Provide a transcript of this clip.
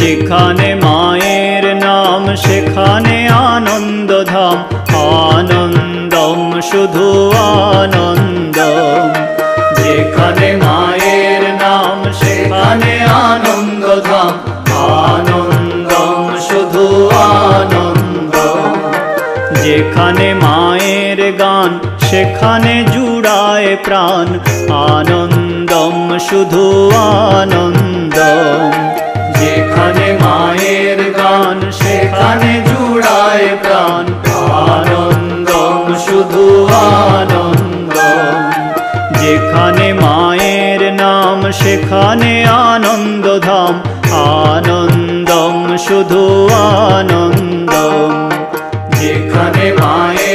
যেখানে মায়ের নাম সেখানে আনন্দধাম, আনন্দম শুধু আনন্দম। যেখানে মায়ের নাম সেখানে আনন্দধাম, আনন্দম শুধু আনন্দম। যেখানে মায়ের গান সেখানে জুড়ায় প্রাণ, আনন্দম শুধু আনন্দম। যেখানে মায়ের গান সেখানে জুড়ায় প্রাণ, আনন্দম শুধু আনন্দম। যেখানে মায়ের নাম সেখানে আনন্দধাম, আনন্দম শুধু আনন্দম। যেখানে মায়ের